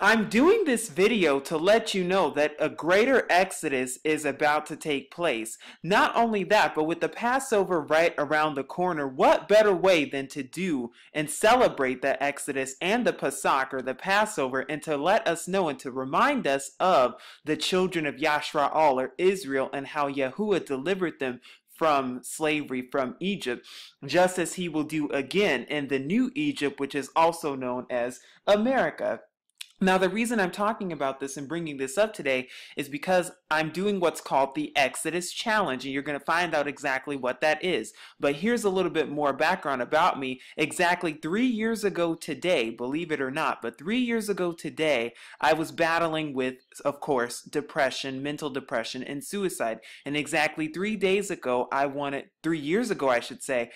I'm doing this video to let you know that a greater exodus is about to take place. Not only that, but with the Passover right around the corner, what better way than to do and celebrate the exodus and the Pesach or the Passover, and to let us know and to remind us of the children of Yashra'al or Israel and how Yahuwah delivered them from slavery from Egypt, just as he will do again in the new Egypt, which is also known as America. Now, the reason I'm talking about this and bringing this up today is because I'm doing what's called the Exodus Challenge, and you're going to find out exactly what that is. But here's a little bit more background about me. Exactly 3 years ago today, believe it or not, but 3 years ago today, I was battling with, of course, depression, mental depression, and suicide. And exactly 3 years ago, I wanted to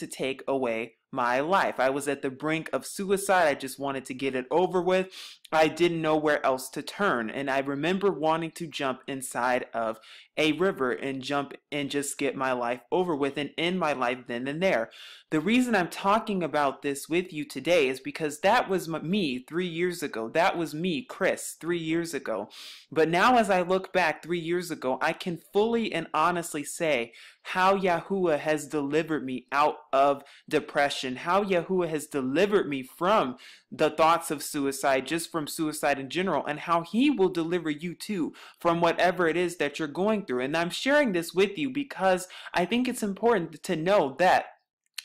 take away my life. I was at the brink of suicide. I just wanted to get it over with. I didn't know where else to turn. And I remember wanting to jump inside of a river and jump and just get my life over with and end my life then and there. The reason I'm talking about this with you today is because that was me 3 years ago. That was me, Chris, 3 years ago. But now as I look back 3 years ago, I can fully and honestly say how Yahuwah has delivered me out of depression, how Yahuwah has delivered me from the thoughts of suicide, just from suicide in general, and how he will deliver you too from whatever it is that you're going through. And I'm sharing this with you because I think it's important to know that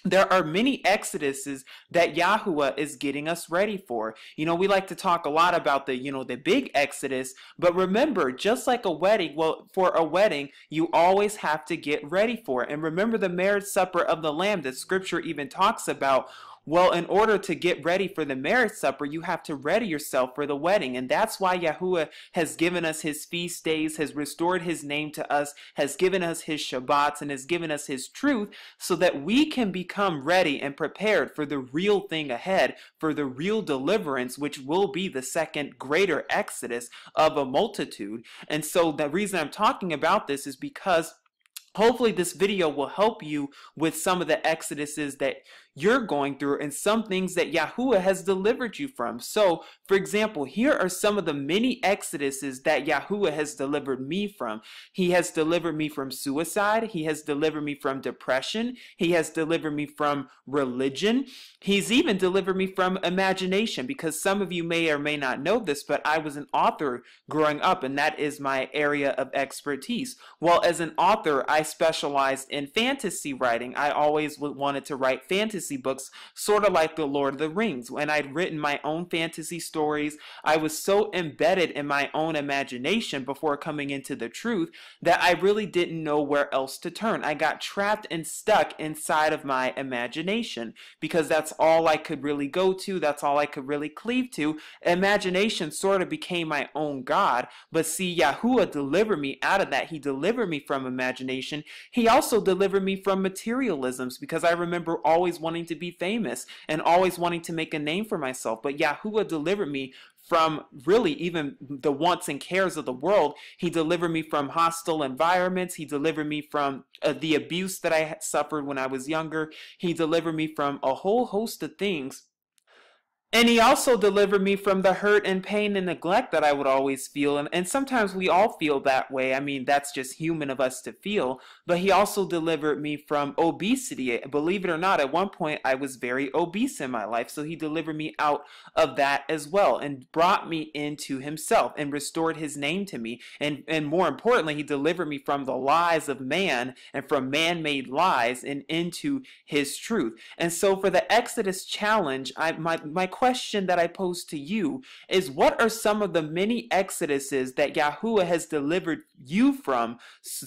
there are many exoduses that Yahuwah is getting us ready for. You know, we like to talk a lot about the big exodus, but remember, just like a wedding, well, for a wedding, you always have to get ready for it. And remember the marriage supper of the Lamb that scripture even talks about. Well, in order to get ready for the marriage supper, you have to ready yourself for the wedding. And that's why Yahuwah has given us his feast days, has restored his name to us, has given us his Shabbats, and has given us his truth so that we can become ready and prepared for the real thing ahead, for the real deliverance, which will be the second greater exodus of a multitude. And so the reason I'm talking about this is because hopefully this video will help you with some of the exoduses that you're going through and some things that Yahuwah has delivered you from. So, for example, here are some of the many exoduses that Yahuwah has delivered me from. He has delivered me from suicide. He has delivered me from depression. He has delivered me from religion. He's even delivered me from imagination, because some of you may or may not know this, but I was an author growing up, and that is my area of expertise. Well, as an author, I specialized in fantasy writing. I always wanted to write fantasy books, sort of like The Lord of the Rings. When I'd written my own fantasy stories, I was so embedded in my own imagination before coming into the truth that I really didn't know where else to turn. I got trapped and stuck inside of my imagination because that's all I could really go to. That's all I could really cleave to. Imagination sort of became my own God. But see, Yahuwah delivered me out of that. He delivered me from imagination. He also delivered me from materialisms, because I remember always wanting to be famous and always wanting to make a name for myself. But Yahuwah delivered me from really even the wants and cares of the world. He delivered me from hostile environments. He delivered me from the abuse that I had suffered when I was younger. He delivered me from a whole host of things. And he also delivered me from the hurt and pain and neglect that I would always feel. And sometimes we all feel that way. I mean, that's just human of us to feel. But he also delivered me from obesity. Believe it or not, at one point I was very obese in my life. So he delivered me out of that as well and brought me into himself and restored his name to me. And more importantly, he delivered me from the lies of man and from man-made lies and into his truth. And so for the Exodus challenge, my question that I pose to you is, what are some of the many exoduses that Yahuwah has delivered you from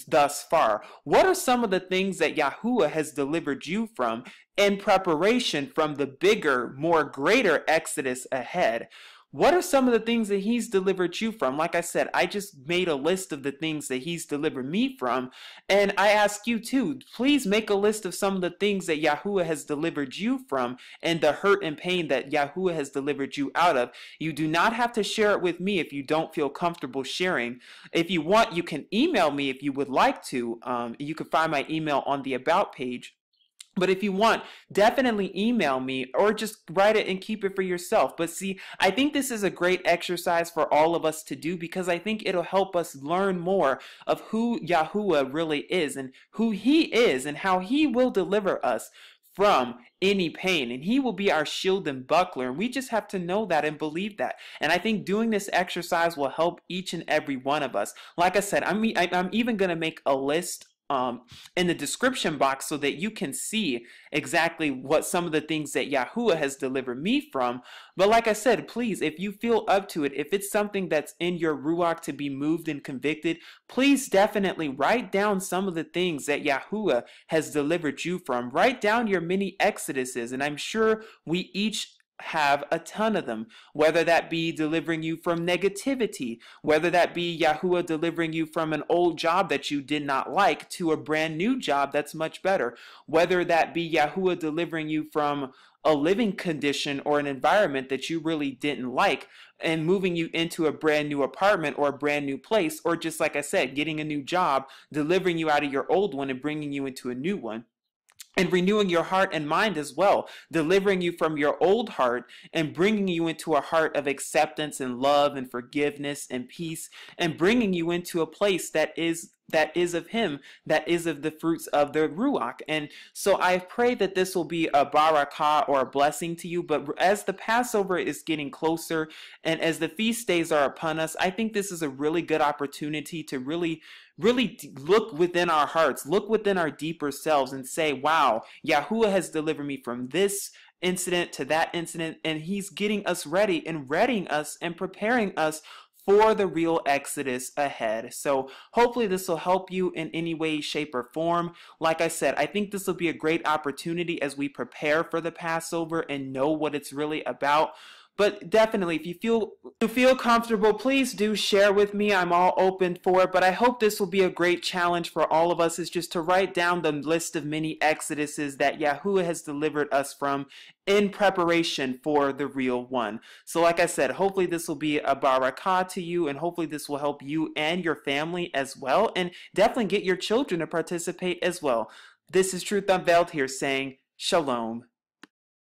thus far? What are some of the things that Yahuwah has delivered you from in preparation from the bigger, more greater exodus ahead? What are some of the things that he's delivered you from? Like I said, I just made a list of the things that he's delivered me from. And I ask you too, please make a list of some of the things that Yahuwah has delivered you from and the hurt and pain that Yahuwah has delivered you out of. You do not have to share it with me if you don't feel comfortable sharing. If you want, you can email me if you would like to. You can find my email on the About page. But if you want, definitely email me or just write it and keep it for yourself. But see, I think this is a great exercise for all of us to do because I think it'll help us learn more of who Yahuwah really is and who he is and how he will deliver us from any pain, and he will be our shield and buckler, and we just have to know that and believe that. And I think doing this exercise will help each and every one of us. Like I said, I'm even going to make a list in the description box so that you can see exactly what some of the things that Yahuwah has delivered me from. But like I said, please, if you feel up to it, if it's something that's in your Ruach to be moved and convicted, please definitely write down some of the things that Yahuwah has delivered you from. Write down your mini exoduses, and I'm sure we each have a ton of them, whether that be delivering you from negativity, whether that be Yahuwah delivering you from an old job that you did not like to a brand new job that's much better, whether that be Yahuwah delivering you from a living condition or an environment that you really didn't like and moving you into a brand new apartment or a brand new place, or just like I said, getting a new job, delivering you out of your old one and bringing you into a new one. And renewing your heart and mind as well, delivering you from your old heart and bringing you into a heart of acceptance and love and forgiveness and peace, and bringing you into a place that is of him, that is of the fruits of the Ruach. And so I pray that this will be a barakah or a blessing to you. But as the Passover is getting closer and as the feast days are upon us, I think this is a really good opportunity to really look within our hearts, look within our deeper selves and say, wow, Yahuwah has delivered me from this incident to that incident, and he's getting us ready and readying us and preparing us for the real Exodus ahead. So hopefully this will help you in any way, shape, or form. Like I said, I think this will be a great opportunity as we prepare for the Passover and know what it's really about. But definitely, if you feel comfortable, please do share with me. I'm all open for it. But I hope this will be a great challenge for all of us, is just to write down the list of many exoduses that Yahuwah has delivered us from in preparation for the real one. So like I said, hopefully this will be a barakah to you, and hopefully this will help you and your family as well. And definitely get your children to participate as well. This is Truth Unveiled here saying, Shalom.